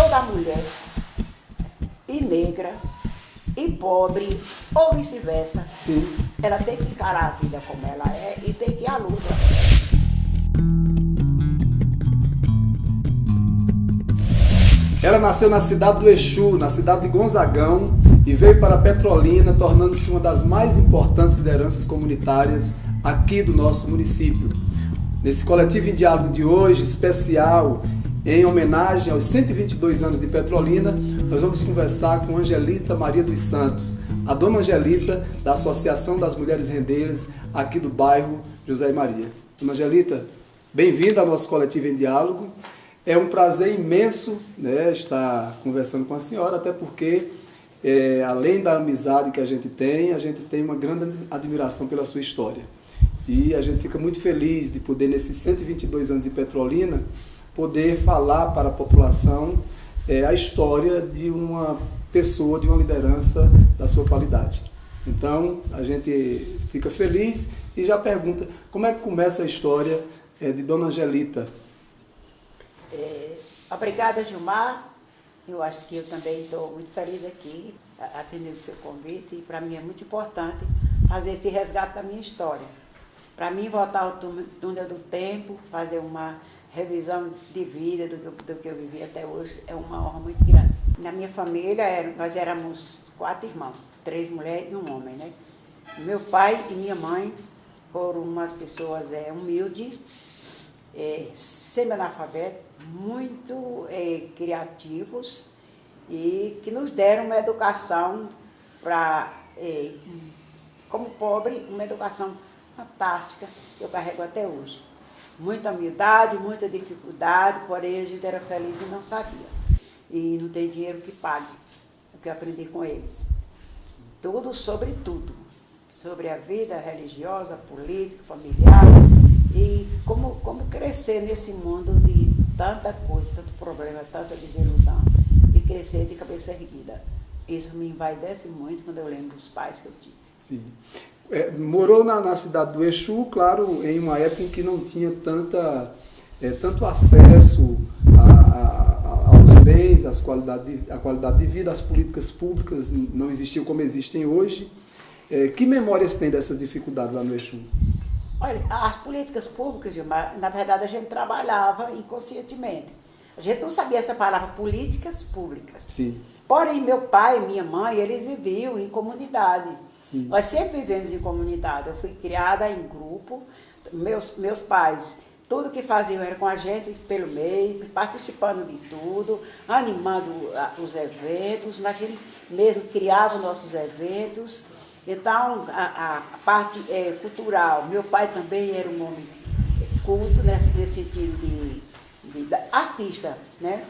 toda mulher, e negra, e pobre, ou vice-versa, ela tem que encarar a vida como ela é e tem que ir à luta. Ela nasceu na cidade do Exu, na cidade de Gonzagão, e veio para Petrolina, tornando-se uma das mais importantes lideranças comunitárias aqui do nosso município. Nesse Coletivo em Diálogo de hoje, especial, em homenagem aos 122 anos de Petrolina, nós vamos conversar com Angelita Maria dos Santos, a dona Angelita da Associação das Mulheres Rendeiras aqui do bairro José e Maria. Dona Angelita, bem-vinda ao nosso Coletivo em Diálogo. É um prazer imenso, né, estar conversando com a senhora, até porque, além da amizade que a gente tem uma grande admiração pela sua história. E a gente fica muito feliz de poder, nesses 122 anos de Petrolina, poder falar para a população a história de uma pessoa, de uma liderança da sua qualidade. Então, a gente fica feliz e já pergunta, como é que começa a história de Dona Angelita? Obrigada, Gilmar. Eu acho que eu também estou muito feliz aqui, atendendo o seu convite, e para mim é muito importante fazer esse resgate da minha história. Para mim, voltar ao túnel do tempo, fazer uma revisão de vida do que eu vivi até hoje, é uma honra muito grande. Na minha família, nós éramos 4 irmãos, 3 mulheres e um homem, né? Meu pai e minha mãe foram umas pessoas humildes, semi-analfabetos, muito criativos e que nos deram uma educação como pobre, uma educação fantástica que eu carrego até hoje. Muita humildade, muita dificuldade, porém a gente era feliz e não sabia. E não tem dinheiro que pague o que eu aprendi com eles. Tudo sobre tudo. Sobre a vida religiosa, política, familiar e como crescer nesse mundo de tanta coisa, tanto problema, tanta desilusão e crescer de cabeça erguida. Isso me envaidece muito quando eu lembro dos pais que eu tive. Sim. Morou na cidade do Exu, claro, em uma época em que não tinha tanto acesso aos bens, a qualidade de vida, as políticas públicas não existiam como existem hoje. Que memórias tem dessas dificuldades lá no Exu? Olha, as políticas públicas, Gilmar, na verdade a gente trabalhava inconscientemente. A gente não sabia essa palavra, políticas públicas. Sim. Porém, meu pai e minha mãe, eles viviam em comunidade. Sim. Nós sempre vivemos em comunidade. Eu fui criada em grupo. Meus pais, tudo que faziam era com a gente pelo meio, participando de tudo, animando os eventos. Nós mesmo criávamos nossos eventos. Então, a parte cultural, meu pai também era um homem culto nesse sentido de artista, né?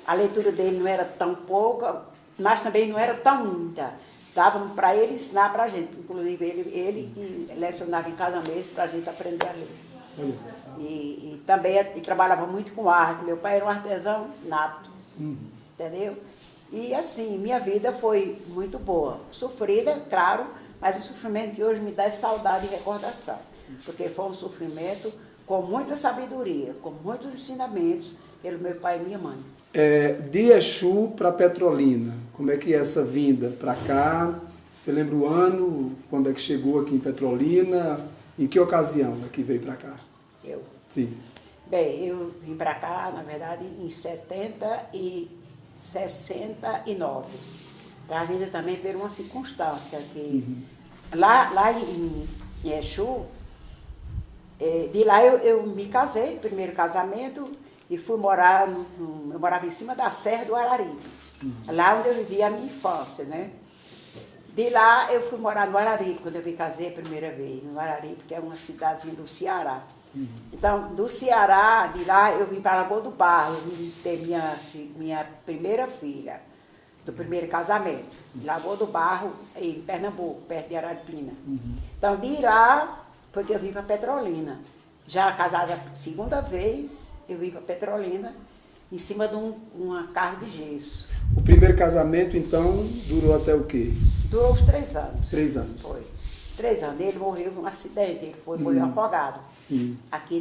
A leitura dele não era tão pouca, mas também não era tão muita. Davam para ele ensinar para a gente, inclusive ele que lecionava em cada mês para a gente aprender a ler. E também trabalhava muito com arte, meu pai era um artesão nato, entendeu? E assim, minha vida foi muito boa, sofrida, claro, mas o sofrimento de hoje me dá saudade e recordação, porque foi um sofrimento com muita sabedoria, com muitos ensinamentos pelo meu pai e minha mãe. De Exu para Petrolina, como é que é essa vinda para cá? Você lembra o ano, quando é que chegou aqui em Petrolina? Em que ocasião é que veio para cá? Eu? Sim. Bem, eu vim para cá, na verdade, em 69, trazida também por uma circunstância que lá em Exu, de lá eu me casei, primeiro casamento, e fui morar, eu morava em cima da Serra do Araripe, lá onde eu vivia a minha infância, né? De lá eu fui morar no Araripe, quando eu me casei a primeira vez, no Araripe, que é uma cidadezinha do Ceará. Então, do Ceará, de lá eu vim para Lagoa do Barro, eu vim ter minha primeira filha, do primeiro casamento, Lagoa do Barro, em Pernambuco, perto de Araripina. Então, de lá, foi que eu vim para Petrolina. Já casada segunda vez, eu vim para Petrolina, em cima de um carro de gesso. O primeiro casamento, então, durou até o quê? Durou uns 3 anos. 3 anos. Foi. 3 anos. Ele morreu num acidente, ele morreu afogado. Sim. Aqui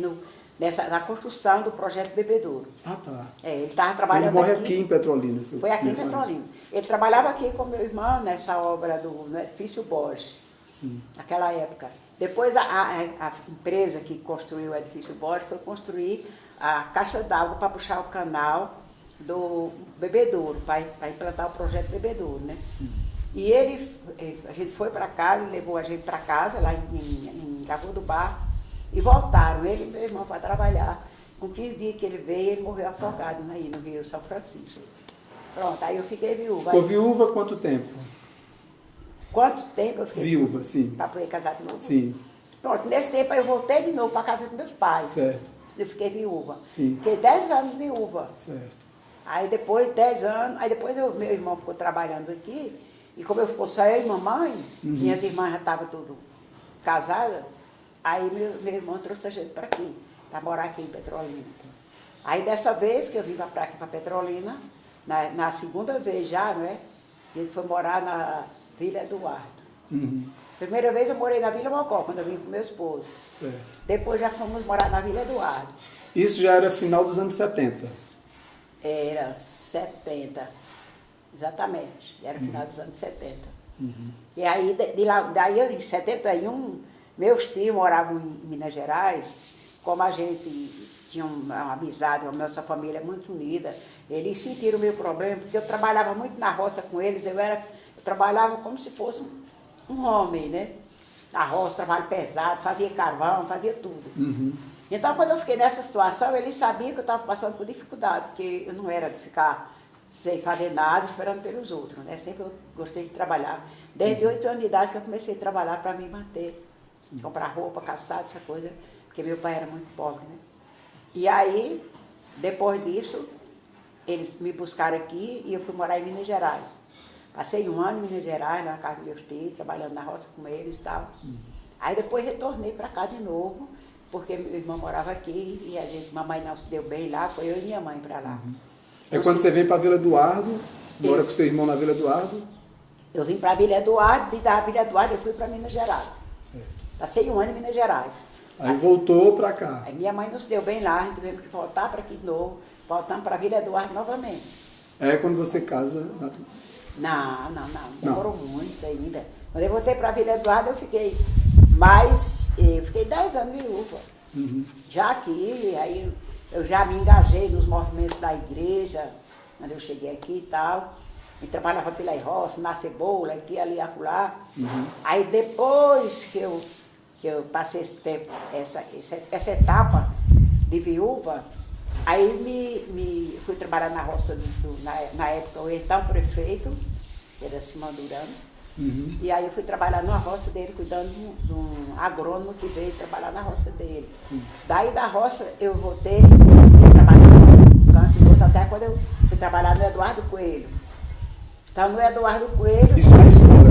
na construção do projeto Bebedouro. Ah, tá. Ele estava Ele trabalhando morre aqui em Petrolina. Foi aqui em Petrolina. Ele trabalhava aqui com meu irmão nessa obra no edifício Borges, Sim. naquela época. Depois a empresa que construiu o edifício Borges foi construir a caixa d'água para puxar o canal do Bebedouro, para implantar o projeto Bebedouro, né? Sim. E a gente foi para casa, ele levou a gente para casa, lá em Lagoa do Barro, e voltaram, ele e meu irmão, para trabalhar. Com 15 dias que ele veio, ele morreu afogado aí no Rio São Francisco. Pronto, aí eu fiquei viúva. Ficou viúva quanto tempo? Quanto tempo eu fiquei Viúva, sim. para poder casar de novo? Sim. Pronto, nesse tempo eu voltei de novo para casa dos meus pais. Certo. Eu fiquei viúva. Sim. Fiquei 10 anos viúva. Certo. Aí depois, 10 anos, aí depois meu irmão ficou trabalhando aqui, e como eu ficou só eu e mamãe, minhas irmãs já estavam tudo casadas, aí meu irmão trouxe a gente para aqui, para morar aqui em Petrolina. Aí dessa vez que eu vim para aqui, para Petrolina, na segunda vez já, né? Ele foi morar na Vila Eduardo. Uhum. Primeira vez eu morei na Vila Mocó, quando eu vim com meu esposo. Certo. Depois já fomos morar na Vila Eduardo. Isso já era final dos anos 70. Era 70, exatamente, era final dos anos 70. Uhum. E aí, daí em 71, meus tios moravam em Minas Gerais, como a gente tinha uma amizade, a nossa família muito unida, eles sentiram o meu problema, porque eu trabalhava muito na roça com eles, eu trabalhava como se fosse um homem, né? Na roça, trabalho pesado, fazia carvão, fazia tudo. Uhum. Então, quando eu fiquei nessa situação, eles sabiam que eu estava passando por dificuldade, porque eu não era de ficar sem fazer nada, esperando pelos outros, né? Sempre eu gostei de trabalhar. Desde 8 anos de idade que eu comecei a trabalhar para me manter, comprar roupa, calçado, essa coisa, porque meu pai era muito pobre, né? E aí, depois disso, eles me buscaram aqui e eu fui morar em Minas Gerais. Passei 1 ano em Minas Gerais, na casa dos meus tios, trabalhando na roça com eles e tal. Aí depois retornei para cá de novo, porque meu irmão morava aqui e mamãe não se deu bem lá, foi eu e minha mãe para lá. É quando você vem para a Vila Eduardo, mora com seu irmão na Vila Eduardo? Eu vim para a Vila Eduardo, e da Vila Eduardo eu fui para Minas Gerais. Certo. Passei 1 ano em Minas Gerais. Aí voltou para cá. Aí minha mãe não se deu bem lá, a gente teve que voltar para aqui de novo, voltamos para a Vila Eduardo novamente. É quando você casa... Não, demorou muito ainda. Quando eu voltei para a Vila Eduardo, eu fiquei fiquei 10 anos viúva. Uhum. Já aqui, aí eu já me engajei nos movimentos da igreja, quando eu cheguei aqui e tal. E trabalhava pela roça, na cebola, aqui, ali, acolá. Uhum. Aí depois que eu passei esse tempo, essa etapa de viúva, aí fui trabalhar na roça, na época, o então prefeito, que era Simão Durano. Uhum. E aí eu fui trabalhar numa roça dele, cuidando de um agrônomo que veio trabalhar na roça dele. Sim. Daí da roça eu voltei, fui trabalhar no canto e outro, até quando eu fui trabalhar no Eduardo Coelho. Então no Eduardo Coelho... Isso na escola?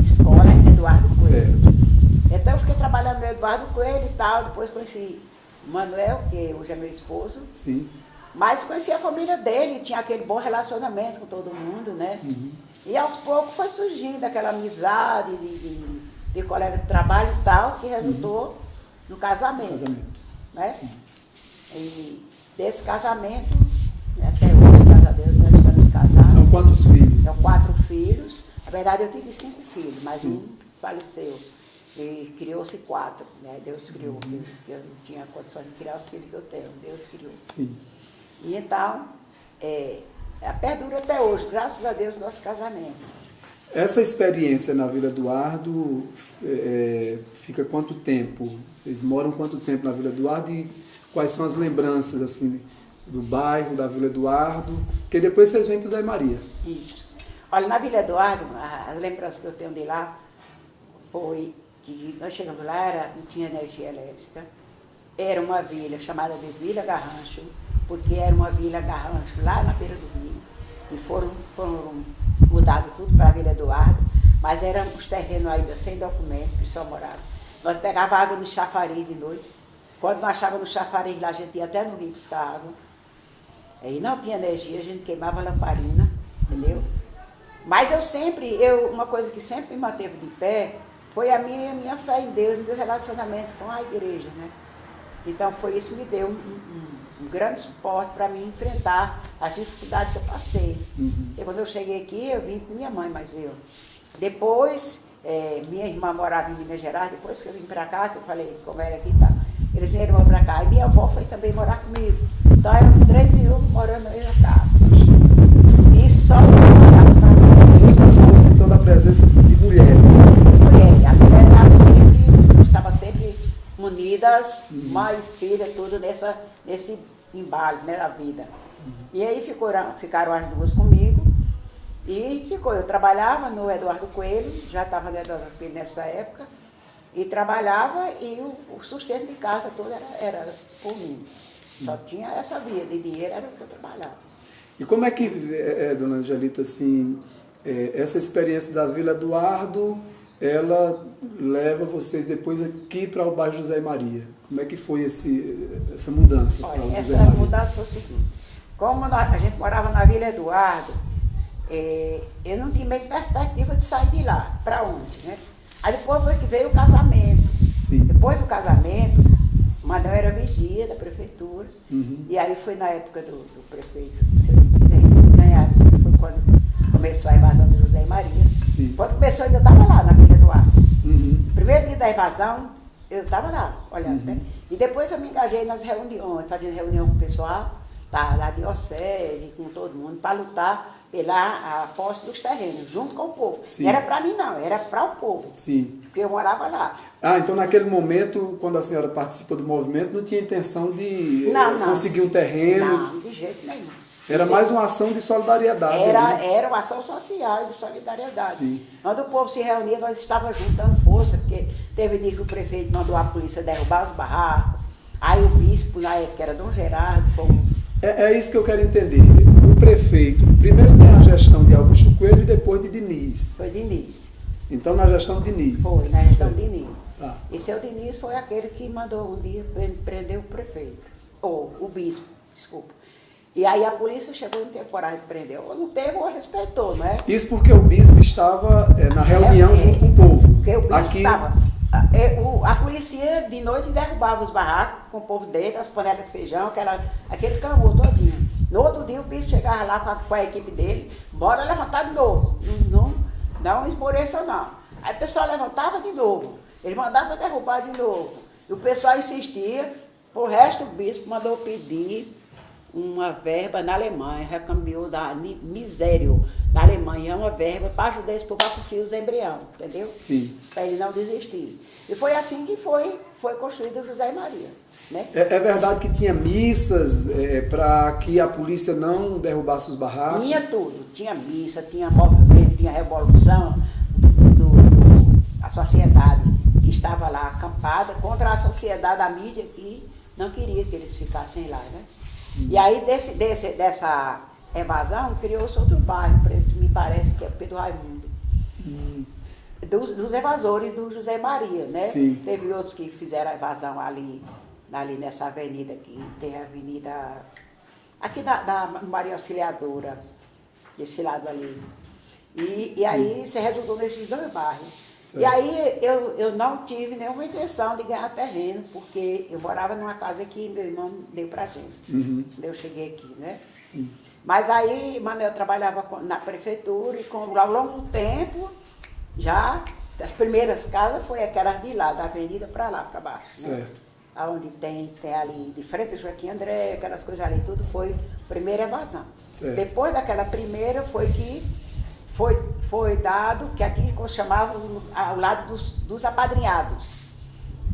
Escola Eduardo Coelho. Certo. Então eu fiquei trabalhando no Eduardo Coelho e tal, depois conheci o Manuel, que hoje é meu esposo. Sim. Mas conheci a família dele, tinha aquele bom relacionamento com todo mundo, né? Uhum. E aos poucos foi surgindo aquela amizade de colega de trabalho e tal, que resultou no casamento. Né? Sim. E desse casamento, até hoje, graças a Deus, nós estamos casados. São quantos filhos? São 4 filhos. Na verdade, eu tive 5 filhos, mas um faleceu. E criou-se 4, né? Deus criou, porque eu não tinha condições de criar os filhos que eu tenho. Deus criou. Sim. E então, perdura até hoje, graças a Deus, nosso casamento. Essa experiência na Vila Eduardo fica quanto tempo? Vocês moram quanto tempo na Vila Eduardo e quais são as lembranças assim, do bairro, da Vila Eduardo? Porque depois vocês vêm para o Zé Maria. Isso. Olha, na Vila Eduardo, as lembranças que eu tenho de lá foi que nós chegamos lá, não tinha energia elétrica. Era uma vila chamada de Vila Garrancho, porque era uma vila Garrancho lá na beira do rio. E foram mudados tudo para a Vila Eduardo, mas eram os terrenos ainda sem documento, que só moravam. Nós pegávamos água no chafariz de noite. Quando nós achávamos no chafariz lá, a gente ia até no rio buscar água. E não tinha energia, a gente queimava a lamparina, entendeu? Mas uma coisa que sempre me manteve de pé foi a minha fé em Deus e meu relacionamento com a igreja, né? Então foi isso que me deu um grande suporte para mim enfrentar as dificuldades que eu passei. E quando eu cheguei aqui, eu vim com minha mãe, mas eu. Depois, minha irmã morava em Minas Gerais, depois que eu vim para cá, que eu falei como era aqui e tal, eles vieram para cá. E minha avó foi também morar comigo. Então eram 3 viúvos morando na mesma casa. E só eu morava na Muita força, então, da presença de mulheres. mulher. A mulher estava sempre unidas, mãe e filha, tudo nesse embalo, né, da vida. E aí ficaram as duas comigo. E eu trabalhava no Eduardo Coelho, já estava no Eduardo Coelho nessa época, e trabalhava e o sustento de casa todo era por mim. Só tinha essa via de dinheiro, era o que eu trabalhava. E como é que, dona Angelita, assim, essa experiência da Vila Eduardo, ela leva vocês depois aqui para o bairro José e Maria? Como é que foi essa mudança? Olha, essa mudança foi o seguinte, como a gente morava na Vila Eduardo, eu não tinha meio perspectiva de sair de lá. Para onde, né? Aí depois foi que veio o casamento. Sim. Depois do casamento, o Madão era vigia da prefeitura. E aí foi na época do prefeito, se eu não me quiser, foi quando começou a invasão de José e Maria. Sim. Quando começou, eu ainda estava lá na Vila Eduardo. Primeiro dia da invasão, eu estava lá, olhando, né? E depois eu me engajei nas reuniões, fazendo reunião com o pessoal da diocese, com todo mundo, para lutar pela posse dos terrenos, junto com o povo. Sim. Não era para mim, não, era para o povo. Sim. Porque eu morava lá. Então naquele momento, quando a senhora participou do movimento, não tinha intenção de conseguir um terreno? Não, de jeito nenhum. Era mais uma ação de solidariedade. Era uma ação social, de solidariedade. Sim. Quando o povo se reunia, nós estávamos juntando força, porque teve dia que o prefeito mandou a polícia derrubar os barracos. Aí o bispo, na época, era Dom Gerardo, como... É isso que eu quero entender. O prefeito, primeiro tem a gestão de Augusto Coelho e depois de Diniz. Foi Diniz. Então na gestão de Diniz. Foi, na gestão de Diniz. Tá. E seu Diniz foi aquele que mandou um dia prender o prefeito. Ou o bispo, desculpa. E aí a polícia chegou em temporada de prender. Ou não teve ou respeitou, não é? Isso porque o bispo estava na reunião junto com o povo. Porque o bispo Aqui estava... A polícia de noite derrubava os barracos com o povo dentro, as panelas de feijão, aquele clamor todinho. No outro dia o bispo chegava lá com a equipe dele, bora levantar de novo. Não esmoreçam não. Aí o pessoal levantava de novo, ele mandava derrubar de novo. E o pessoal insistia, o resto o bispo mandou pedir uma verba na Alemanha, recambiou da Misério, da Alemanha, uma verba para ajudar esse povo a construir os embriões, entendeu? Sim. Para ele não desistir. E foi assim que foi construído o José e Maria. Né? É verdade que tinha missas para que a polícia não derrubasse os barracos? Tinha tudo. Tinha missa, tinha movimento, tinha revolução, a sociedade que estava lá acampada contra a sociedade, a mídia que não queria que eles ficassem lá, né? E aí dessa evasão criou-se outro bairro, me parece que é Pedro Raimundo. Dos evasores do José Maria, né? Sim. Teve outros que fizeram a evasão ali nessa avenida aqui, tem a avenida aqui da Maria Auxiliadora, desse lado ali. E aí se resultou nesses 2 bairros. Certo. E aí eu não tive nenhuma intenção de ganhar terreno, porque eu morava numa casa que meu irmão deu pra gente. Eu cheguei aqui, né? Sim. Mas aí, Manuel trabalhava na prefeitura e ao longo do tempo, já as primeiras casas foi aquelas de lá, da avenida para lá, para baixo. Certo. Né? Onde tem ali, de frente ao Joaquim André, aquelas coisas ali, tudo foi primeira evasão. Certo. Depois daquela primeira foi que foi dado, que aqui chamavam ao lado dos apadrinhados.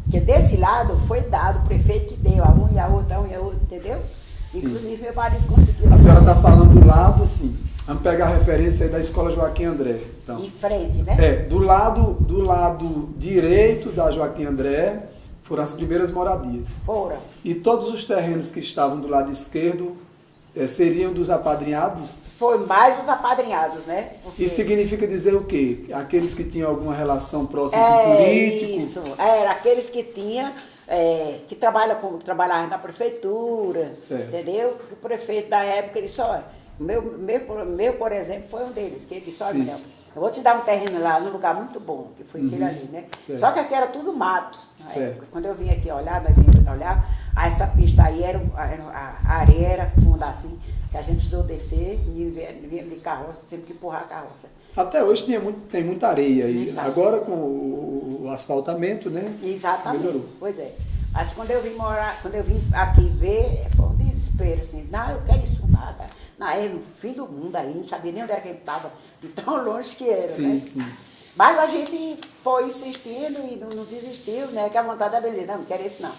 Que desse lado foi dado, o prefeito que deu a um e a outra, entendeu? Sim. Inclusive meu marido conseguiu. A senhora está falando do lado, sim. Vamos pegar a referência aí da Escola Joaquim André. Então, em frente, né? Do lado direito da Joaquim André foram as primeiras moradias. Foram. E todos os terrenos que estavam do lado esquerdo seriam dos apadrinhados? Foi mais os apadrinhados, né? Porque... Isso significa dizer o quê? Aqueles que tinham alguma relação próxima com o político? Isso, era aqueles que tinham, que trabalhavam na prefeitura, certo. Entendeu? O prefeito da época, ele só... Meu, por exemplo, foi um deles, que ele disse, olha, Eu vou te dar um terreno lá, num lugar muito bom, que foi aquele ali, né? Certo. Só que aqui era tudo mato. Na Certo. época. Quando eu vim aqui olhar, nós vimos olhar, aí essa pista aí, a areia era funda assim, que a gente precisou descer, vinha de carroça, temos que empurrar a carroça. Até hoje tem muita areia aí. Muita. Agora com o asfaltamento, né? Exatamente. Melhorou. Pois é. Mas quando eu vim aqui ver, foi um desespero, assim, não, eu quero isso nada. Na época, no fim do mundo aí, não sabia nem onde era que ele estava, de tão longe que era, Sim, né? sim. Mas a gente foi insistindo e não desistiu, né? Que a vontade era dele, não quero isso não.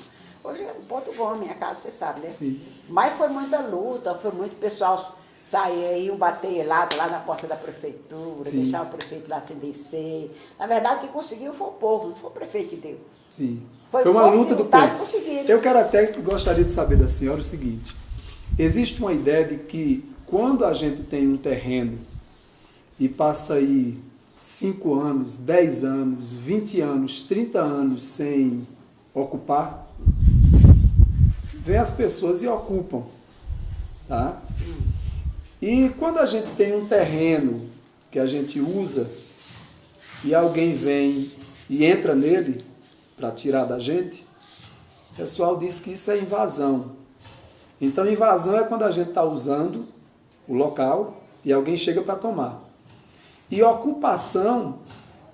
Hoje é um ponto bom na minha casa, você sabe, né? Sim. Mas foi muita luta, foi muito pessoal sair, iam bater lá na porta da prefeitura, Sim. deixar o prefeito lá sem descer. Na verdade, quem conseguiu foi o povo, não foi o prefeito que deu. Sim. Foi Foi uma povo luta que do lutaram e povo. conseguiram. Eu quero até que gostaria de saber da senhora o seguinte: existe uma ideia de que quando a gente tem um terreno e passa aí 5 anos, 10 anos, 20 anos, 30 anos sem ocupar, vem as pessoas e ocupam, tá? E quando a gente tem um terreno que a gente usa e alguém vem e entra nele para tirar da gente, o pessoal diz que isso é invasão. Então, invasão é quando a gente está usando o local e alguém chega para tomar. E ocupação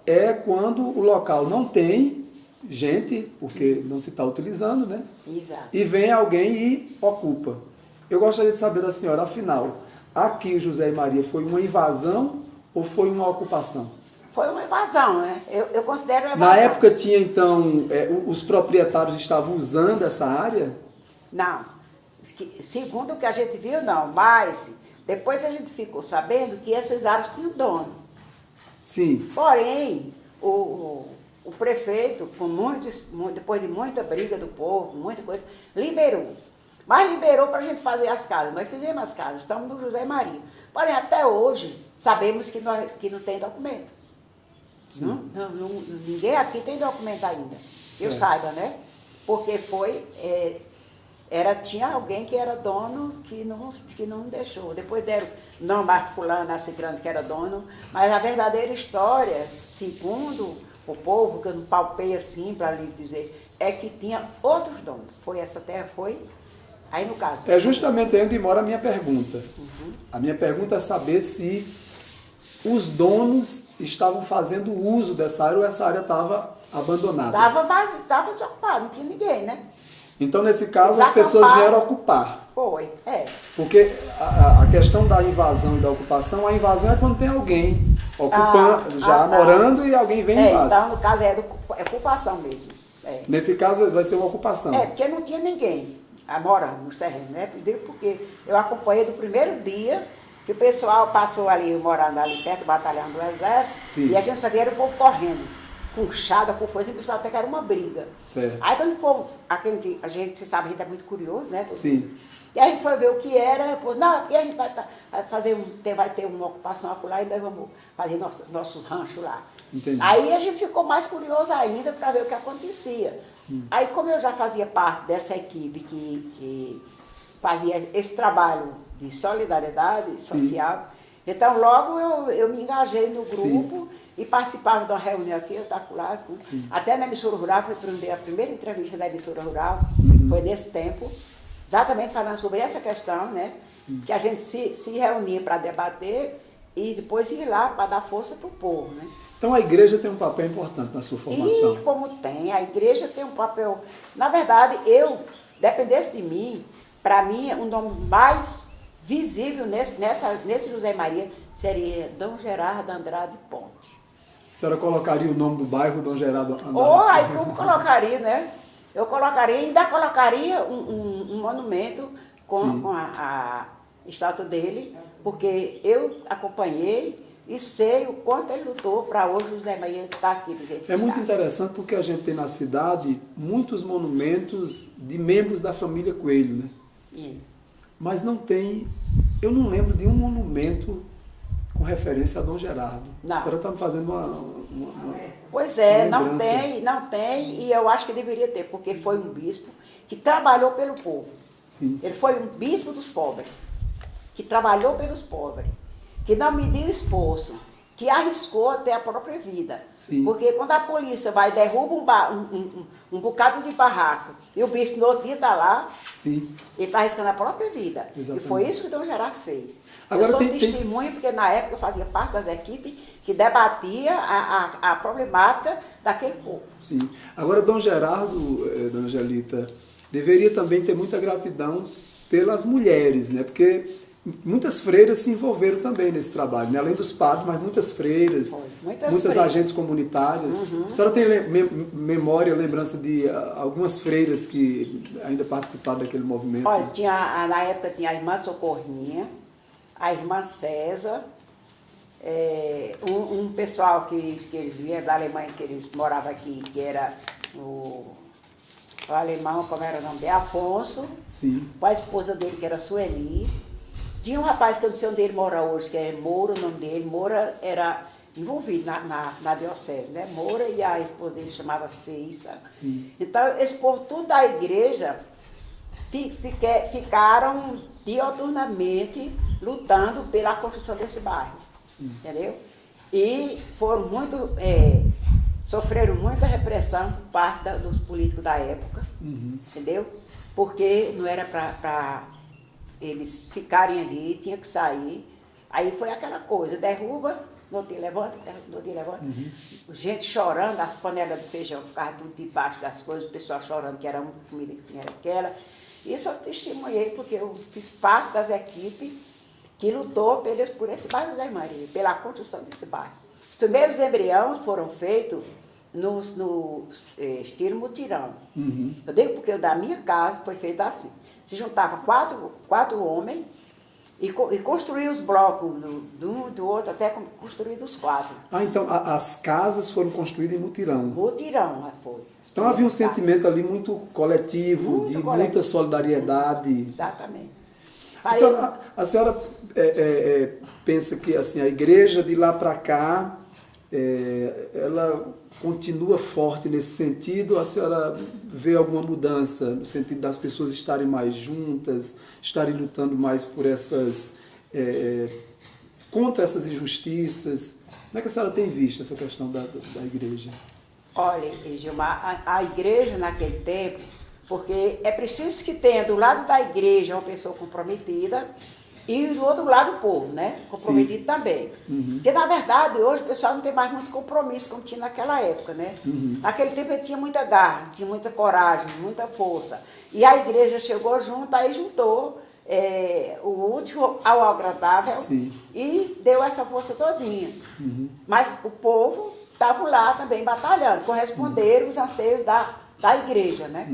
é quando o local não tem gente, porque não se está utilizando, né? Exato. E vem alguém e ocupa. Eu gostaria de saber da senhora, afinal, aqui o José e Maria foi uma invasão ou foi uma ocupação? Foi uma evasão, né? Eu considero uma evasão. Na época tinha, então, os proprietários estavam usando essa área? Não. Segundo o que a gente viu, não. Mas depois a gente ficou sabendo que essas áreas tinham dono. Sim. Porém, o prefeito, depois de muita briga do povo, muita coisa, liberou. Mas liberou para a gente fazer as casas. Nós fizemos as casas, estamos no José e Maria. Porém, até hoje, sabemos que não tem documento. Ninguém aqui tem documento ainda. Eu saiba, né? Porque tinha alguém que era dono que não deixou. Depois deram, não mais fulano, a ciclano que era dono, mas a verdadeira história, segundo o povo, que eu não palpei assim para lhe dizer, é que tinha outros donos. Essa terra foi, aí no caso. É justamente aí onde mora a minha pergunta. A minha pergunta é saber se os donos estavam fazendo uso dessa área ou essa área estava abandonada. Estava vazio, estava desocupado, não tinha ninguém, né? Então, nesse caso, Eles as pessoas acamparam. vieram ocupar. Foi, Porque a questão da invasão e da ocupação, a invasão é quando tem alguém ocupando, tá. morando e alguém vem e invade. Então, no caso, é ocupação mesmo. Nesse caso, vai ser uma ocupação. Porque não tinha ninguém morando nos terrenos, né? Porque eu acompanhei do primeiro dia que o pessoal passou ali, morando ali perto do batalhão do Exército, Sim. e a gente só via o povo correndo, com chada, com força, e o pessoal até que era uma briga. Certo. Aí quando o povo, a gente, você sabe, a gente é muito curioso, né? Sim. E a gente foi ver o que era, não, porque a gente vai ter uma ocupação acolá e nós vamos fazer nossos ranchos lá. Entendi. Aí a gente ficou mais curioso ainda para ver o que acontecia. Aí como eu já fazia parte dessa equipe que fazia esse trabalho de solidariedade social, então logo eu me engajei no grupo. Sim. E participava de uma reunião aqui, eu estava lá, até na emissora rural, foi a primeira entrevista da emissora rural, foi nesse tempo, exatamente falando sobre essa questão, né? Sim. Que a gente se reunia para debater e depois ir lá para dar força para o povo, né? Então a igreja tem um papel importante na sua formação. E como tem, a igreja tem um papel. Na verdade, dependesse de mim, para mim, o nome mais visível nesse José Maria seria Dom Gerardo Andrade Ponte. A senhora colocaria o nome do bairro Dom Gerardo Andrade? Aí como colocaria, né? Eu colocaria, ainda colocaria um monumento com a estátua dele, porque eu acompanhei e sei o quanto ele lutou para hoje o José Maria estar aqui do jeito que É muito está. interessante porque a gente tem na cidade muitos monumentos de membros da família Coelho, né? Mas não tem, eu não lembro de um monumento com referência a Dom Gerardo. Não. A senhora está me fazendo Pois é, uma não lembrança. tem, e eu acho que deveria ter, porque foi um bispo que trabalhou pelo povo. Sim. Ele foi um bispo dos pobres, que trabalhou pelos pobres, que não mediu esforço, que arriscou até a própria vida. Sim. Porque quando a polícia vai e derruba um bocado de barraco e o bispo no outro dia está lá, Sim. ele está arriscando a própria vida. Exatamente. E foi isso que o Dom Gerardo fez. Agora, eu sou testemunha, porque na época eu fazia parte das equipes que debatia a problemática daquele povo. Sim. Agora, Dom Gerardo, Dona Angelita, deveria também ter muita gratidão pelas mulheres, né? Porque muitas freiras se envolveram também nesse trabalho, né? Além dos padres, mas muitas freiras, muitas freiras. agentes comunitárias. A senhora tem memória, lembrança de algumas freiras que ainda participaram daquele movimento? Olha, na época tinha a irmã Socorrinha, a irmã César, um pessoal que eles vinham da Alemanha, que eles moravam aqui, que era o alemão, como era o nome dele? Afonso. Sim. Com a esposa dele, que era Sueli. Tinha um rapaz que eu não sei onde ele mora hoje, que é Moura, o nome dele. Moura era envolvido na diocese, né? Moura e a esposa dele chamava Ceissa. Sim. Então, esse povo tudo da igreja ficaram dioturnamente lutando pela construção desse bairro. Sim. Entendeu? E foram muito, sofreram muita repressão por parte dos políticos da época, entendeu? Porque não era para eles ficarem ali, tinha que sair. Aí foi aquela coisa, derruba, no outro dia levanta, no outro dia levanta. Gente chorando, as panelas de feijão ficavam tudo debaixo das coisas, o pessoal chorando que era a única comida que tinha aquela. Isso eu testemunhei porque eu fiz parte das equipes que lutou por esse bairro da Maria, pela construção desse bairro. Os primeiros embriões foram feitos no estilo mutirão. Eu digo porque o da minha casa foi feito assim. Se juntava quatro homens e construía os blocos de um do outro até construir dos quatro. Ah, então as casas foram construídas em mutirão. Mutirão, foi. Então havia um sentimento ali muito coletivo, muita solidariedade. Exatamente. A senhora pensa que assim, a igreja de lá para cá, ela continua forte nesse sentido? A senhora vê alguma mudança no sentido das pessoas estarem mais juntas, estarem lutando mais por contra essas injustiças? Como é que a senhora tem visto essa questão da igreja? Olha, Gilmar, a igreja naquele tempo, porque é preciso que tenha do lado da igreja uma pessoa comprometida e do outro lado o povo, né? Comprometido. Sim. Também. Porque, na verdade, hoje o pessoal não tem mais muito compromisso como tinha naquela época, né? Naquele tempo ele tinha muita garra, tinha muita coragem, muita força. E a igreja chegou junto, aí juntou o útil ao agradável. Sim. E deu essa força todinha. Mas o povo estava lá também batalhando, corresponderam os anseios da igreja, né?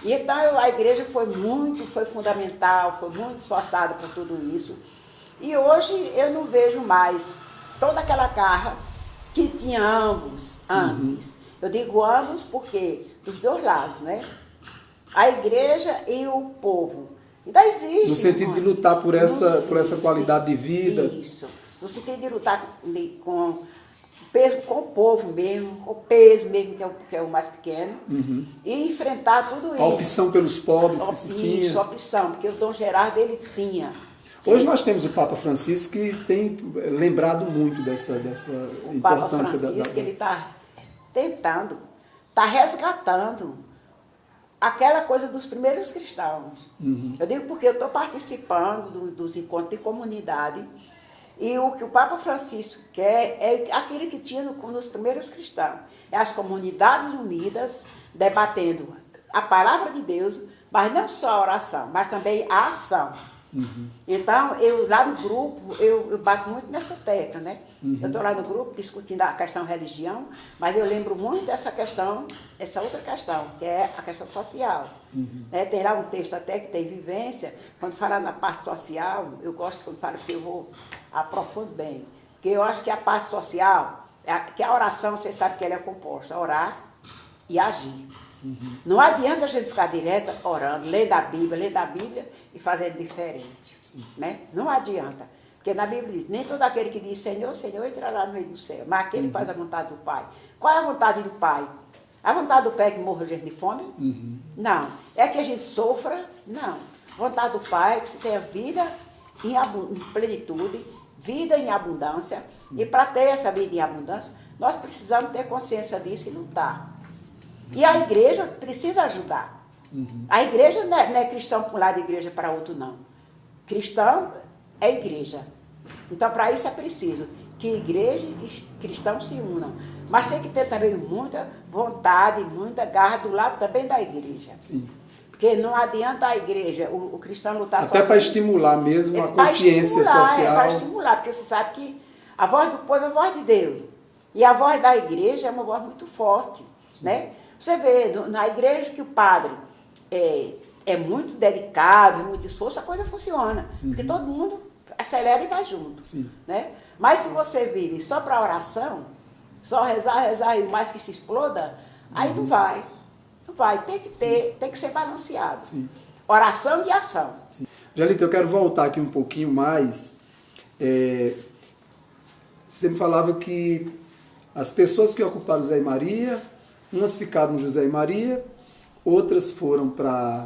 E então a igreja foi fundamental, foi muito esforçada por tudo isso. E hoje eu não vejo mais toda aquela garra que tinha ambos antes. Eu digo ambos porque dos dois lados, né? A igreja e o povo. Ainda existe. No sentido de lutar por essa qualidade de vida. Isso. No sentido de lutar com o povo mesmo, com o peso mesmo, que é o mais pequeno, e enfrentar tudo isso. A opção pelos pobres que se tinha. Isso, a opção, porque o Dom Gerardo, ele tinha. Hoje nós temos o Papa Francisco que tem lembrado muito dessa importância. O Papa Francisco, ele está tentando, está resgatando aquela coisa dos primeiros cristãos. Eu digo porque eu estou participando dos encontros de comunidade. E o que o Papa Francisco quer é aquilo que tinha nos primeiros cristãos. É as comunidades unidas, debatendo a palavra de Deus, mas não só a oração, mas também a ação. Então, eu lá no grupo, eu bato muito nessa tecla, né? Eu estou lá no grupo discutindo a questão religião, mas eu lembro muito dessa questão, essa outra questão, que é a questão social. Tem lá um texto até que tem vivência, quando fala na parte social, eu gosto quando fala que eu vou aprofundo bem, porque eu acho que a parte social, que a oração, você sabe que ela é composta, orar e agir. Não adianta a gente ficar direto orando, lendo a Bíblia e fazendo diferente. Né? Não adianta. Porque na Bíblia diz, nem todo aquele que diz Senhor, Senhor, entrará no meio do céu, mas aquele que faz a vontade do Pai. Qual é a vontade do Pai? A vontade do Pai é que morra gente de fome? Não. É que a gente sofra? Não. A vontade do Pai é que se tenha vida em plenitude, vida em abundância. E para ter essa vida em abundância, nós precisamos ter consciência disso e lutar. E a igreja precisa ajudar. A igreja não é cristão para um lado e igreja para outro, não. Cristão é igreja. Então, para isso é preciso que igreja e cristãos se unam. Mas tem que ter também muita vontade, muita garra do lado também da igreja. Sim. Porque não adianta a igreja, o cristão lutar Até para estimular mesmo a consciência social. É para estimular, porque você sabe que a voz do povo é a voz de Deus. E a voz da igreja é uma voz muito forte. Né? Você vê, na igreja que o padre é muito dedicado, é muito esforço, a coisa funciona. Porque todo mundo acelera e vai junto. Né? Mas se você vive só para oração, só rezar e mais que se exploda, aí não vai. Não vai. Tem que ser balanceado. Sim. Oração e ação. Sim. Angelita, eu quero voltar aqui um pouquinho mais. Você me falava que as pessoas que ocuparam José e Maria, umas ficaram no José e Maria, outras foram para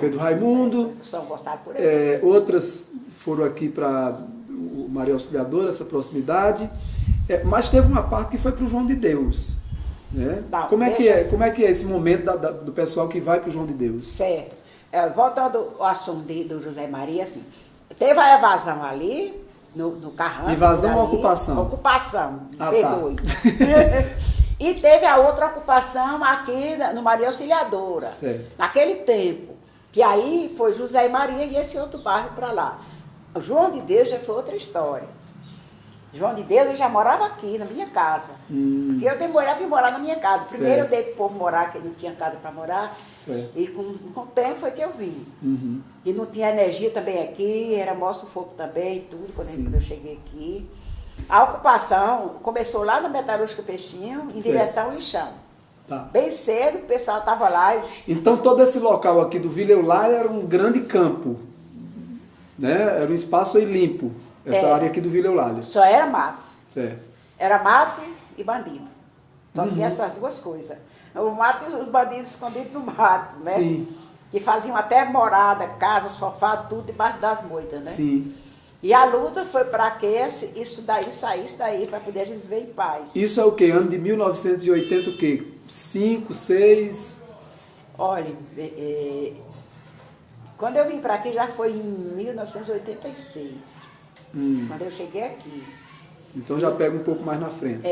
Pedro Raimundo, São Gonçalo por eles. Outras foram aqui para Maria Auxiliadora, essa proximidade, mas teve uma parte que foi para o João de Deus. Né? Não, como é que é esse momento do pessoal que vai para o João de Deus? Certo. Voltando ao assunto do José e Maria, assim, teve a evasão ali, no Carranco. Invasão ou ocupação? Ocupação, tá. E teve a outra ocupação aqui no Maria Auxiliadora. Certo. Naquele tempo. Que aí foi José e Maria e esse outro bairro para lá. O João de Deus já foi outra história. João de Deus já morava aqui, na minha casa. Porque eu demorava em morar na minha casa. Primeiro eu dei para o povo morar, que não tinha casa para morar. Certo. E com o tempo foi que eu vim. E não tinha energia também aqui, era maior sufoco também, tudo, quando eu cheguei aqui. A ocupação começou lá na Metalúrgica Peixinho, em direção ao Lixão. Tá. Bem cedo, o pessoal estava lá. Então todo esse local aqui do Vila Eulália era um grande campo, né? Era um espaço aí limpo, essa área aqui do Vila Eulália. Só era mato. Certo. Era mato e bandido. Só tinha essas duas coisas. O mato e os bandidos escondidos no mato, né? Sim. Que faziam até morada, casa, sofá, tudo debaixo das moitas, né? Sim. E a luta foi para que isso daí saísse daí, para poder a gente viver em paz. Isso é o quê? Ano de 1980 o quê? 5, 6? Olha, quando eu vim para aqui já foi em 1986, quando eu cheguei aqui. Então já pega um pouco mais na frente.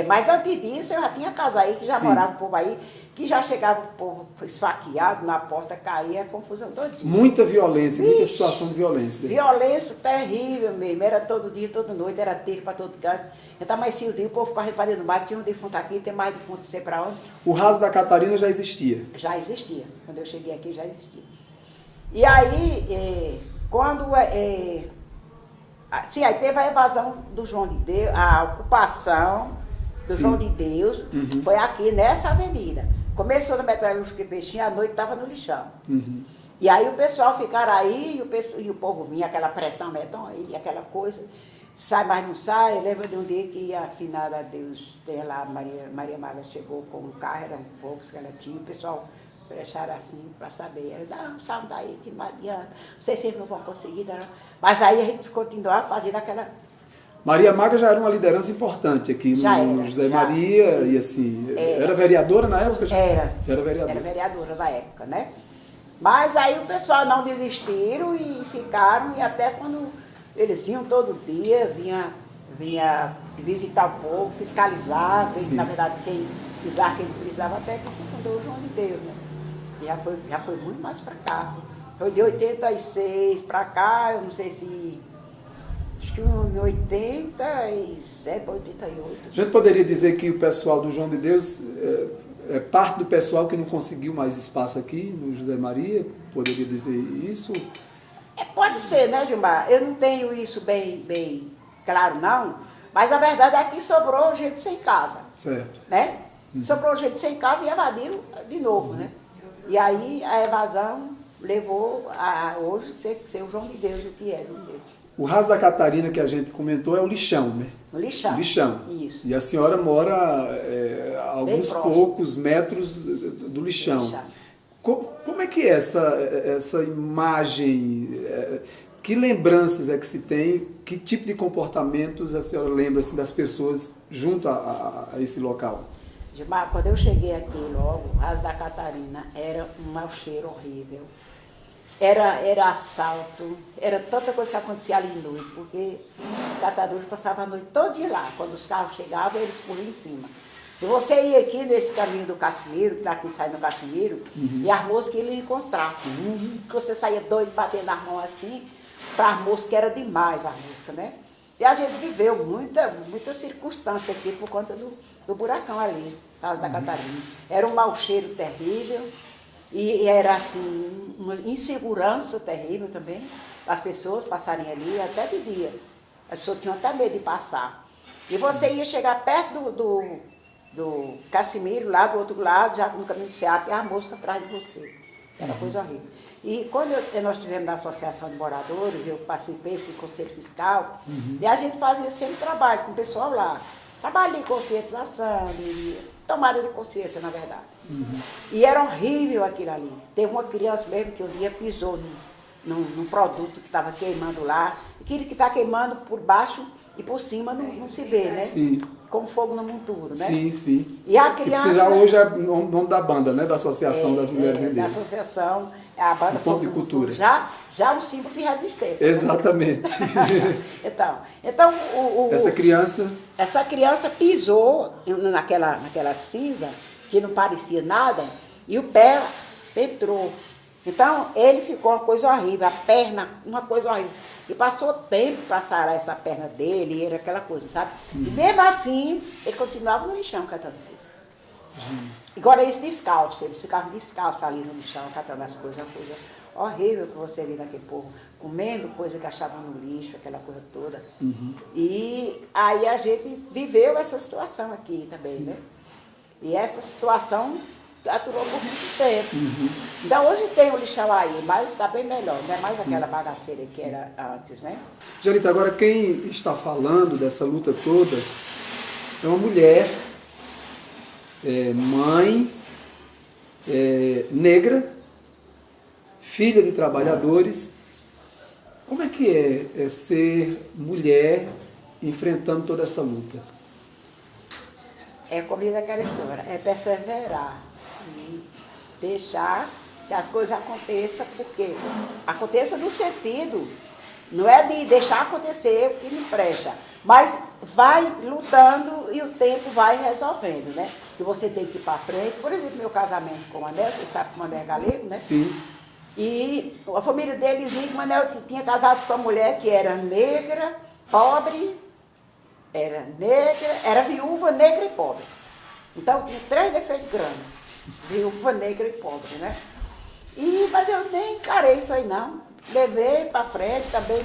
Mas antes disso eu já tinha casa aí, que já morava o povo aí, que já chegava o povo esfaqueado, na porta caía, confusão todinha. Muita violência, muita situação de violência. Violência terrível mesmo, era todo dia, toda noite, era tiro para todo canto. Já tá mais cedo, o povo correndo para dentro do mato, tinha um defunto aqui, tem mais defunto, não sei para onde. O Raso da Catarina já existia? Já existia, quando eu cheguei aqui já existia. E aí, sim, aí teve a evasão do João de Deus, a ocupação do João de Deus, foi aqui nessa avenida. Começou na Metalúrgica Peixinho, à noite estava no Lixão. E aí o pessoal ficaram aí, e o povo vinha, aquela pressão medonha, e aquela coisa, sai, mas não sai. Eu lembro de um dia que a afinada Deus, tem lá, Maria Maga chegou com um carro, eram poucos que ela tinha, o pessoal fecharam assim para saber. Ela, não, saiam daí, que não adianta, vocês sempre não vão conseguir. Não. Mas aí a gente continuava fazendo aquela... Maria Maga já era uma liderança importante aqui no José Maria, e assim, era vereadora na época? Era vereadora. Era vereadora da época, né? Mas aí o pessoal não desistiram e ficaram, e até quando eles vinham todo dia, vinha visitar o povo, fiscalizar, na verdade quem precisava, até que se fundou o João de Deus, né? E já foi muito mais para cá. Foi de 86 para cá, eu não sei se... Acho que em 87, 88. A gente poderia dizer que o pessoal do João de Deus é parte do pessoal que não conseguiu mais espaço aqui no José Maria? Poderia dizer isso? Pode ser, né, Gilmar? Eu não tenho isso bem claro, não. Mas a verdade é que sobrou gente sem casa. Certo. Né? Sobrou gente sem casa e evadiram de novo, né? E aí a evasão levou a hoje ser o João de Deus, o que é João de Deus. O Raso da Catarina que a gente comentou é o Lixão, né? O Lixão. Lixão. Isso. E a senhora mora a alguns poucos metros do Lixão. Lixão. Como é que é essa imagem? Que lembranças é que se tem, que tipo de comportamentos a senhora lembra assim, das pessoas junto a esse local? Gilmar, quando eu cheguei aqui logo, Raso da Catarina, era um mau cheiro horrível. Era assalto, era tanta coisa que acontecia ali à noite, porque os catadores passavam a noite todo dia lá. Quando os carros chegavam, eles pulavam em cima. E você ia aqui nesse caminho do Casimiro, que daqui sai no Casimiro, e as moças que ele encontrasse. Que você saía doido, batendo as mãos assim, para as moças, que era demais a música, né? E a gente viveu muita circunstância aqui por conta do buracão ali, Raso da Catarina. Era um mau cheiro terrível. E era assim, uma insegurança terrível também, as pessoas passarem ali até de dia. As pessoas tinham até medo de passar. E você ia chegar perto do Casimiro, lá do outro lado, já no caminho do SEAP, e a moça atrás de você. Era coisa horrível. E quando nós tivemos na Associação de Moradores, eu participei, fui conselho fiscal, e a gente fazia sempre trabalho com o pessoal lá. Trabalho de conscientização, de tomada de consciência, na verdade. E era horrível aquilo ali. Teve uma criança mesmo que um dia pisou num produto que estava queimando lá. Aquilo que está queimando por baixo e por cima não se vê, né? Sim. Como fogo no monturo, né? Sim, sim. E a criança... Que precisa hoje é o nome da banda, né? Da Associação das Mulheres Da Rendeiras. associação, a banda Do ponto de cultura. Já um símbolo de resistência. Exatamente. Né? Então essa criança pisou naquela cinza, que não parecia nada, e o pé entrou. Então, ele ficou uma coisa horrível, a perna, uma coisa horrível. E passou tempo para sarar essa perna dele, e era aquela coisa, sabe? E mesmo assim, ele continuava no lixão catando isso. Agora, isso descalço, eles ficavam descalços ali no lixão, catando as coisas, uma coisa horrível que você vê daquele povo, comendo coisa que achavam no lixo, aquela coisa toda. E aí a gente viveu essa situação aqui também, né? E essa situação aturou por muito tempo. Então hoje tem o lixão aí, mas está bem melhor, não é mais aquela bagaceira que era antes, né? Janita, agora quem está falando dessa luta toda é uma mulher, mãe, negra, filha de trabalhadores. Como é que é ser mulher enfrentando toda essa luta? É como diz aquela história, é perseverar e deixar que as coisas aconteçam, porque aconteça no sentido, não é de deixar acontecer o que não presta, mas vai lutando e o tempo vai resolvendo, né? Que você tem que ir para frente. Por exemplo, meu casamento com o Manel, você sabe que o Manel é galego, né? Sim. E a família dele dizia que o Manel tinha casado com uma mulher que era negra, pobre, era viúva, negra e pobre. Então tinha 3 defeitos grandes. Viúva, negra e pobre, né? Mas eu nem encarei isso aí não. Levei para frente, também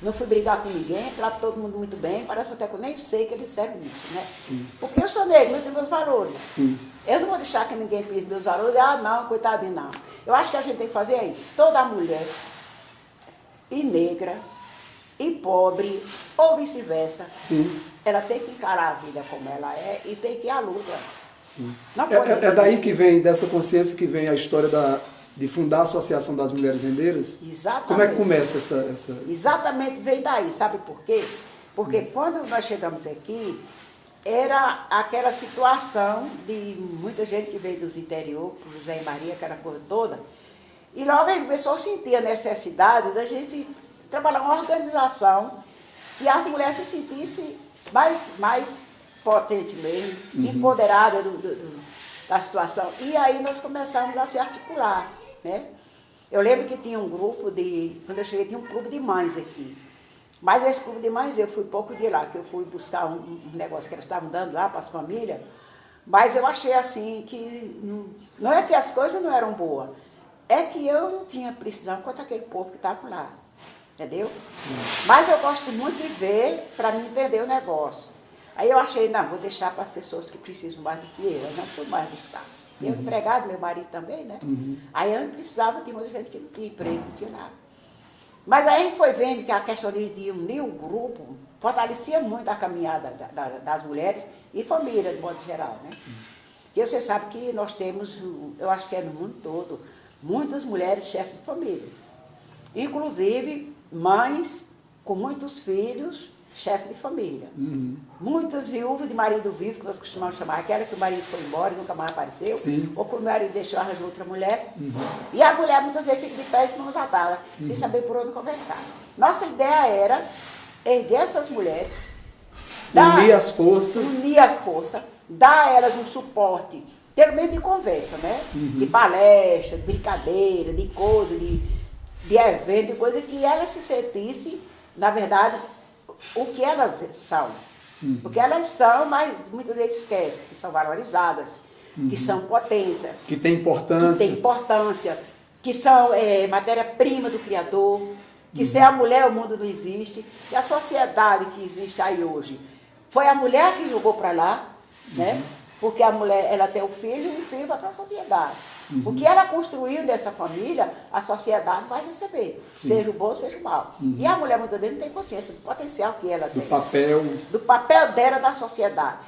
não fui brigar com ninguém, trato todo mundo muito bem, parece até que eu nem sei que eles servem isso, né? Sim. Porque eu sou negra, eu tenho meus valores. Sim. Eu não vou deixar que ninguém pise meus valores, não, coitadinho, não. Eu acho que a gente tem que fazer isso. Toda mulher, e negra, e pobre, ou vice-versa, ela tem que encarar a vida como ela é e tem que ir à luta. Sim. Não pode daí que vem, dessa consciência que vem a história de fundar a Associação das Mulheres Rendeiras? Exatamente. Como é que começa essa... Exatamente, vem daí, sabe por quê? Porque quando nós chegamos aqui, era aquela situação de muita gente que veio dos interior, por José e Maria, aquela coisa toda, e logo ele começou a sentir a necessidade da gente trabalhar uma organização que as mulheres se sentissem mais potentes mesmo, empoderadas da situação. E aí nós começamos a se articular, né? Eu lembro que tinha um grupo quando eu cheguei, tinha um clube de mães aqui. Mas esse clube de mães, eu fui pouco de lá, que eu fui buscar um negócio que elas estavam dando lá para as famílias, mas eu achei assim que, não é que as coisas não eram boas, é que eu não tinha precisão quanto aquele povo que estava lá, entendeu? Mas eu gosto muito de ver para me entender o negócio. Aí eu achei, não, vou deixar para as pessoas que precisam mais do que eu não fui mais buscar. Eu empregado, meu marido também, né? Aí eu não precisava, tinha muita gente que não tinha emprego, não tinha nada. Mas aí a gente foi vendo que a questão de unir o grupo fortalecia muito a caminhada das mulheres e família, de modo geral, né? E você sabe que nós temos, eu acho que é no mundo todo, muitas mulheres chefes de famílias. Inclusive, mães com muitos filhos, chefe de família. Muitas viúvas de marido vivo, que nós costumamos chamar, aquela que o marido foi embora e nunca mais apareceu, Sim. ou que o marido deixou, arranjou outra mulher. E a mulher muitas vezes fica de pé e mãos atadas, sem saber por onde conversar. Nossa ideia era erguer essas mulheres, Unir as forças, dar a elas um suporte, pelo meio de conversa, né? De palestra, de brincadeira, de coisa, de evento, de coisa que elas se sentissem, na verdade, o que elas são. Porque elas são, mas muitas vezes esquecem, que são valorizadas, que são potência. Que tem importância. Que são matéria-prima do Criador, que sem a mulher o mundo não existe. E a sociedade que existe aí hoje, foi a mulher que jogou para lá, né? Porque a mulher, ela tem o filho e o filho vai para a sociedade. O que ela construiu dessa família, a sociedade vai receber, seja o bom, seja o mal. E a mulher muitas vezes não tem consciência do potencial que ela tem. Do papel dela na sociedade.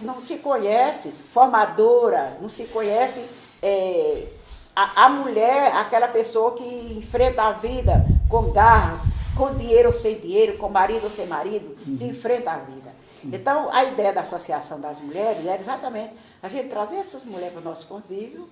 Não se conhece formadora, não se conhece a mulher, aquela pessoa que enfrenta a vida com garra, com dinheiro ou sem dinheiro, com marido ou sem marido, que enfrenta a vida. Então, a ideia da Associação das Mulheres era exatamente a gente trazer essas mulheres para o nosso convívio,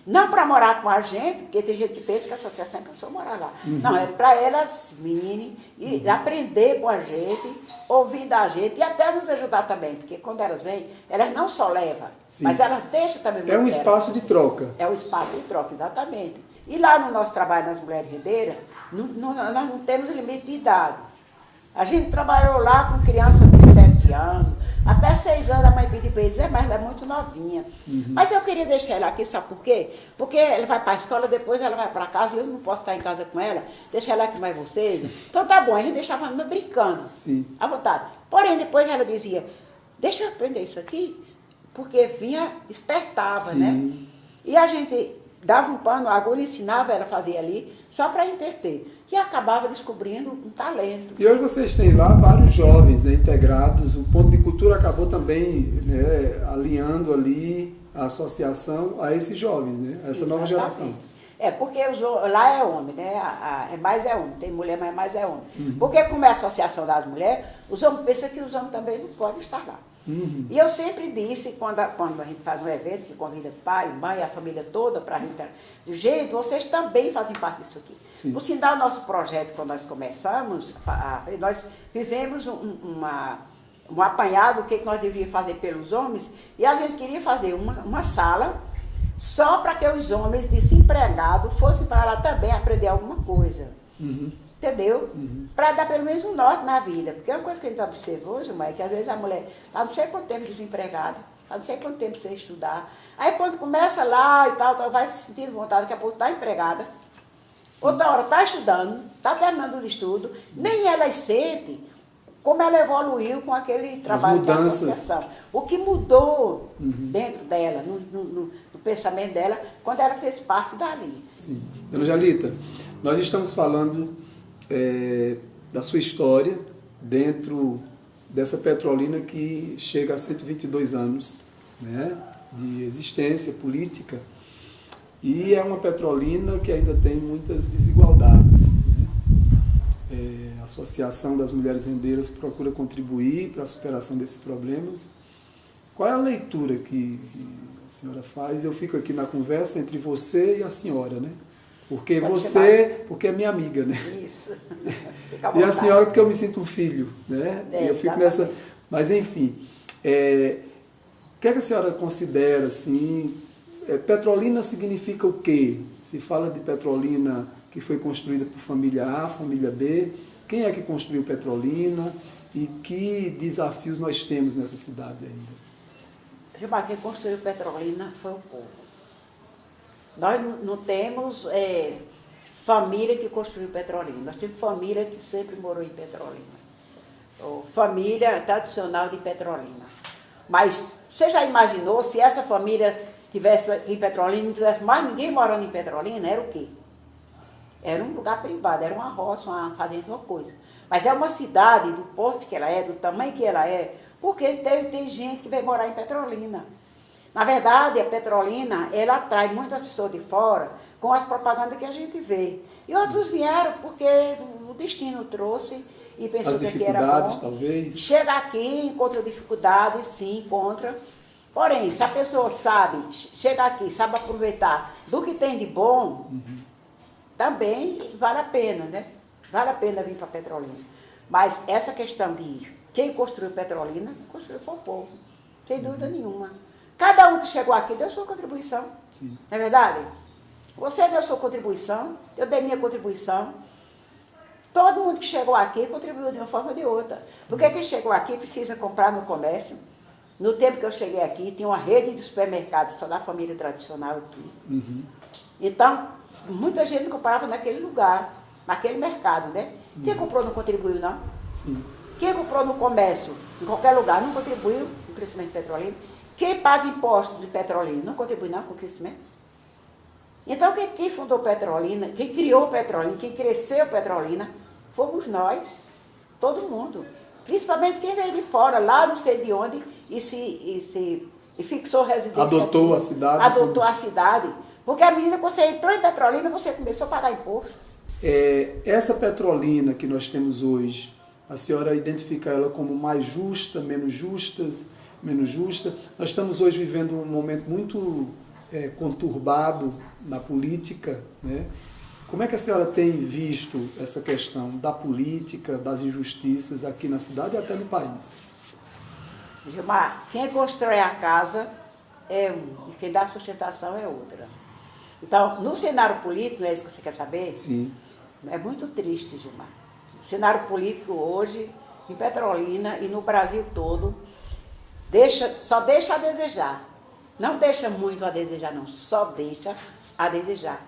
não para morar com a gente, porque tem gente que pensa que a associação é para a pessoa morar lá. Não, é para elas virem e aprender com a gente, ouvir da gente e até nos ajudar também, porque quando elas vêm, elas não só levam, mas elas deixam também... É um espaço de troca. É um espaço de troca, exatamente. E lá no nosso trabalho nas Mulheres Rendeiras, nós não temos limite de idade. A gente trabalhou lá com criança de 7 anos, até 6 anos a mãe pediu para eles, mas ela é muito novinha. Mas eu queria deixar ela aqui, sabe por quê? Porque ela vai para a escola, depois ela vai para casa e eu não posso estar em casa com ela, deixar ela aqui mais vocês. Então tá bom, a gente deixava ela brincando, à vontade. Porém, depois ela dizia, deixa eu aprender isso aqui, porque vinha, despertava, né? E a gente dava um pano, a agulha, ensinava ela a fazer ali, só para entreter. E acabava descobrindo um talento. E hoje vocês têm lá vários jovens, né, integrados. O Ponto de Cultura acabou também, né, alinhando ali a associação a esses jovens, né, a essa nova geração. Porque lá é homem, né? É homem, tem mulher, mas mais é homem. Porque como é a Associação das Mulheres, os homens pensam que os homens também não podem estar lá. E eu sempre disse, quando a gente faz um evento, que convida pai, mãe, a família toda para a gente, gente, vocês também fazem parte disso aqui. Por sinal, nosso projeto, quando nós começamos, nós fizemos um apanhado do que nós deveríamos fazer pelos homens, e a gente queria fazer uma sala só para que os homens desempregados fossem para lá também aprender alguma coisa. Entendeu? Para dar pelo menos um norte na vida. Porque é uma coisa que a gente observou hoje, mãe, que às vezes a mulher está não sei quanto tempo desempregada, está não sei quanto tempo sem estudar. Aí quando começa lá e tal, vai se sentindo vontade, daqui a pouco está empregada. Outra hora está estudando, está terminando os estudos, nem ela sente como ela evoluiu com aquele trabalho da associação. O que mudou dentro dela, no pensamento dela, quando ela fez parte dali. Sim. Dona Jalita, nós estamos falando da sua história dentro dessa Petrolina que chega a 122 anos, né, de existência política, e é uma Petrolina que ainda tem muitas desigualdades, né? A Associação das Mulheres Rendeiras procura contribuir para a superação desses problemas. Qual é a leitura que a senhora faz? Eu fico aqui na conversa entre você e a senhora, né? Porque porque é minha amiga, né? Isso. E a senhora porque eu me sinto um filho, né? E eu fico nessa... Mas, enfim, o que é que a senhora considera, assim... Petrolina significa o quê? Se fala de Petrolina que foi construída por família A, família B. Quem é que construiu Petrolina e que desafios nós temos nessa cidade ainda? Gilmar, quem construiu Petrolina foi o povo. Nós não temos família que construiu Petrolina. Nós temos família que sempre morou em Petrolina. Ou família tradicional de Petrolina. Mas você já imaginou se essa família tivesse em Petrolina e não tivesse mais ninguém morando em Petrolina? Era o quê? Era um lugar privado, era uma roça, uma fazenda, uma coisa. Mas é uma cidade do porte que ela é, do tamanho que ela é, porque tem gente que veio morar em Petrolina. Na verdade, a Petrolina, ela atrai muitas pessoas de fora, com as propagandas que a gente vê. E outros vieram porque o destino trouxe e pensou que aqui era bom. As dificuldades, talvez. Chega aqui, encontra dificuldades, sim, encontra. Porém, se a pessoa sabe, chega aqui, sabe aproveitar do que tem de bom, também vale a pena, né? Vale a pena vir para Petrolina. Mas essa questão de quem construiu Petrolina, construiu foi o povo, sem dúvida nenhuma. Cada um que chegou aqui deu sua contribuição. Sim. Não é verdade? Você deu sua contribuição, eu dei minha contribuição. Todo mundo que chegou aqui contribuiu de uma forma ou de outra. Porque quem chegou aqui precisa comprar no comércio. No tempo que eu cheguei aqui, tinha uma rede de supermercados só da família tradicional aqui. Então, muita gente comprava naquele lugar, naquele mercado, né? Quem comprou não contribuiu, não? Sim. Quem comprou no comércio, em qualquer lugar, não contribuiu com o crescimento petrolino. Quem paga impostos de Petrolina não contribui, não, com o crescimento. Então, quem fundou Petrolina, quem criou Petrolina, quem cresceu Petrolina, fomos nós, todo mundo. Principalmente quem veio de fora, lá não sei de onde, e fixou residência Adotou aqui, a cidade. adotou a cidade. Porque à medida que você entrou em Petrolina, você começou a pagar imposto. Essa Petrolina que nós temos hoje, a senhora identifica ela como mais justa, menos justa? Nós estamos hoje vivendo um momento muito conturbado na política, né? Como é que a senhora tem visto essa questão da política, das injustiças aqui na cidade e até no país? Gilmar, quem constrói a casa é um, e quem dá sustentação é outra. Então, no cenário político, não é isso que você quer saber? Sim. É muito triste, Gilmar. O cenário político hoje, em Petrolina e no Brasil todo, só deixa a desejar. Não deixa muito a desejar, não. Só deixa a desejar.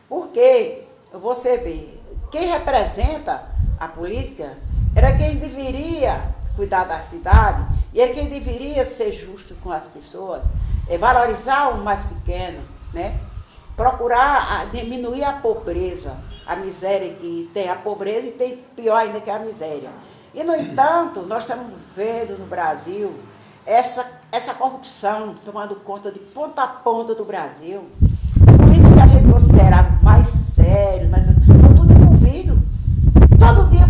Porque, você vê, quem representa a política era quem deveria cuidar da cidade e era quem deveria ser justo com as pessoas, valorizar o mais pequeno, né? Procurar diminuir a pobreza, a miséria que tem, a pobreza e tem pior ainda que a miséria. E, no entanto, nós estamos vendo no Brasil essa corrupção tomando conta de ponta a ponta do Brasil. Por isso que a gente considera mais sério, mas estão tudo envolvido. Todo dia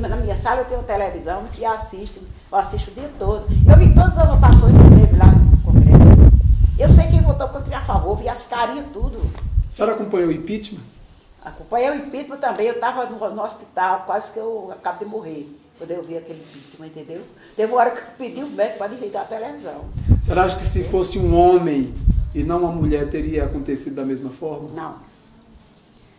na minha sala eu tenho televisão que eu assisto o dia todo. Eu vi todas as votações que teve lá no Congresso. Eu sei quem votou contra a favor, vi as carinhas, tudo. A senhora acompanhou o impeachment? Acompanhei o impeachment também, eu estava no hospital, quase que eu acabo de morrer, quando eu vi aquele impeachment, entendeu? Teve uma hora que eu pedi o médico para desligar a televisão. A senhora acha que se fosse um homem e não uma mulher, teria acontecido da mesma forma? Não.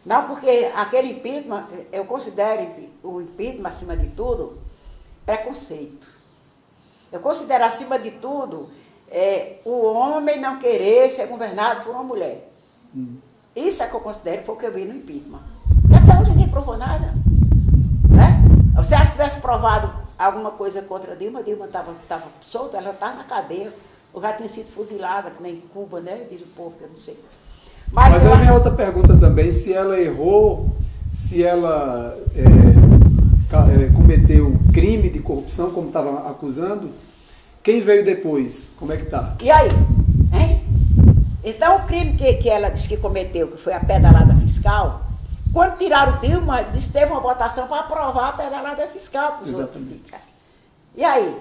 Não, porque aquele impeachment, eu considero o impeachment, acima de tudo, preconceito. Eu considero, acima de tudo, o homem não querer ser governado por uma mulher. Isso é que eu considero, foi o que eu vi no impeachment. Porque até hoje ninguém provou nada. Né? Se ela tivesse provado alguma coisa contra a Dilma estava solta, ela estava na cadeia, ou já tinha sido fuzilada, que nem em Cuba, né? Diz o povo, que eu não sei. Mas aí vem outra pergunta também, se ela errou, se ela cometeu crime de corrupção, como estava acusando, quem veio depois? Como é que está? E aí? Hein? Então, o crime que ela disse que cometeu, que foi a pedalada fiscal, quando tiraram o Dilma, teve uma votação para aprovar a pedalada fiscal para os outros. E aí?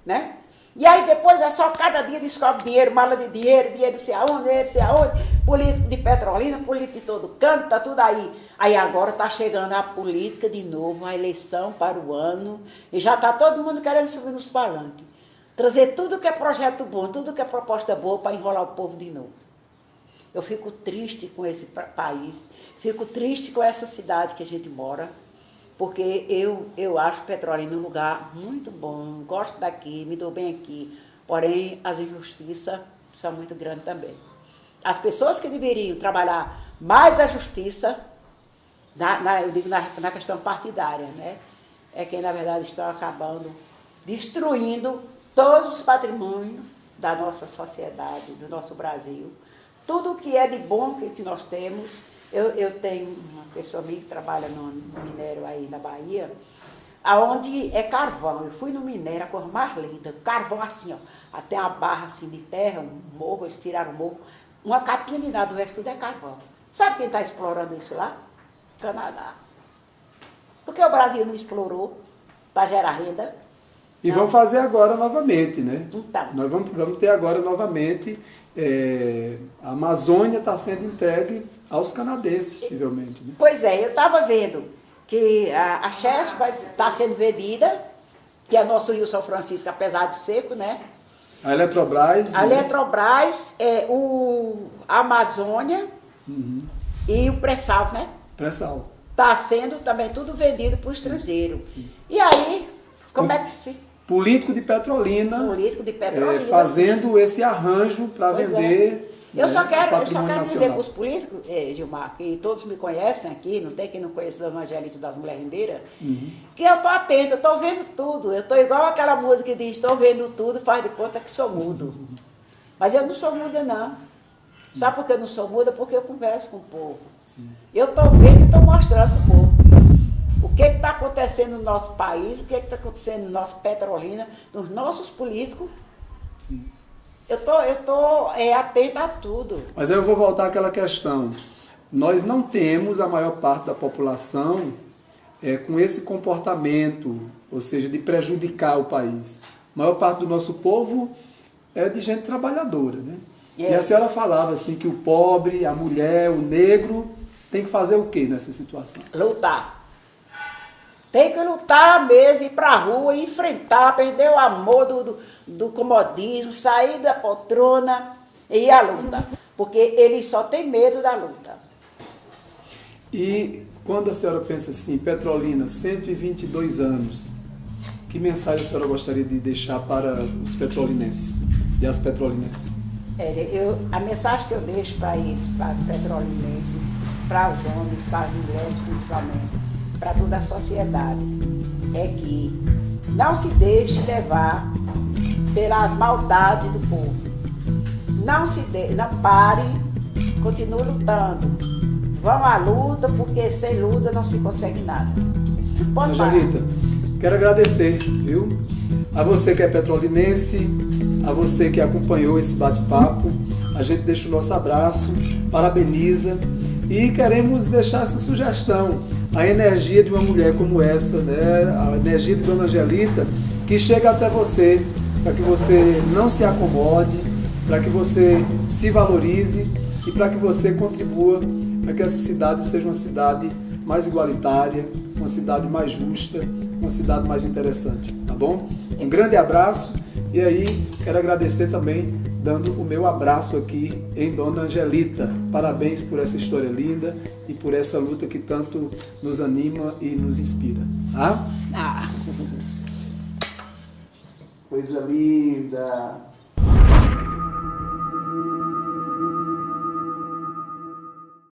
Né? E aí depois é só cada dia descobre dinheiro, mala de dinheiro não sei aonde, político de Petrolina, político de todo canto, tá tudo aí. Aí agora está chegando a política de novo, a eleição para o ano, e já está todo mundo querendo subir nos palanques. Trazer tudo que é projeto bom, tudo que é proposta boa para enrolar o povo de novo. Eu fico triste com esse país, fico triste com essa cidade que a gente mora, porque eu acho Petrolina um lugar muito bom, gosto daqui, me dou bem aqui, porém as injustiças são muito grandes também. As pessoas que deveriam trabalhar mais a justiça, eu digo na questão partidária, né? É quem na verdade estão acabando, destruindo todos os patrimônios da nossa sociedade, do nosso Brasil. Tudo que é de bom que nós temos. Eu tenho uma pessoa minha que trabalha no minério aí na Bahia, aonde é carvão. Eu fui no minério, a coisa mais linda, carvão assim, ó, até uma barra assim de terra, um morro, eles tiraram o morro, uma capinha de nada, o resto tudo é carvão. Sabe quem está explorando isso lá? Canadá. Porque o Brasil não explorou para gerar renda. E vão fazer agora novamente, né? Então. Nós vamos ter agora novamente, a Amazônia está sendo entregue aos canadenses, possivelmente. Né? Pois é, eu estava vendo que a Chesf está sendo vendida, que é nosso Rio São Francisco, apesar de seco, né? A Eletrobras. A né? Eletrobras, a Amazônia e o pré-sal, né? Pré-sal. Está sendo também tudo vendido para o estrangeiro. E aí, como é que se... Político de Petrolina, Político de Petrolina. fazendo esse arranjo para vender. Eu só quero patrimônio dizer nacional. para os políticos, Gilmar, que todos me conhecem aqui, não tem quem não conheça da Angelita das Mulheres Rendeiras, que eu estou atenta, eu estou vendo tudo. Eu estou igual aquela música que diz, estou vendo tudo, faz de conta que sou mudo. Mas eu não sou muda, não. Sim. Sabe por que eu não sou muda? Porque eu converso com o povo. Sim. Eu estou vendo e estou mostrando para o povo. O que está acontecendo no nosso país, o que está acontecendo no nosso Petrolina, nos nossos políticos. Sim. Eu tô atenta a tudo. Mas aí eu vou voltar àquela questão. Nós não temos a maior parte da população com esse comportamento, ou seja, de prejudicar o país. A maior parte do nosso povo é de gente trabalhadora, né? E a senhora falava assim que o pobre, a mulher, o negro tem que fazer o quê nessa situação? Lutar. Tem que lutar mesmo, ir para a rua, enfrentar, perder o amor do comodismo, sair da poltrona e ir à luta. Porque eles só têm medo da luta. E quando a senhora pensa assim, Petrolina, 122 anos, que mensagem a senhora gostaria de deixar para os petrolinenses e as petrolinenses? A mensagem que eu deixo para eles, para o petrolinense, para os homens, para as mulheres principalmente, para toda a sociedade, é que não se deixe levar pelas maldades do povo. Não pare, continue lutando. Vão à luta, porque sem luta não se consegue nada. Pode parar. Angelita, quero agradecer, viu? A você que é petrolinense, a você que acompanhou esse bate-papo, a gente deixa o nosso abraço, parabeniza e queremos deixar essa sugestão. A energia de uma mulher como essa, né? A energia de Dona Angelita, que chega até você, para que você não se acomode, para que você se valorize e para que você contribua para que essa cidade seja uma cidade mais igualitária, uma cidade mais justa, uma cidade mais interessante, tá bom? Um grande abraço e aí quero agradecer também dando o meu abraço aqui em Dona Angelita. Parabéns por essa história linda e por essa luta que tanto nos anima e nos inspira. Tá? Ah. Coisa linda!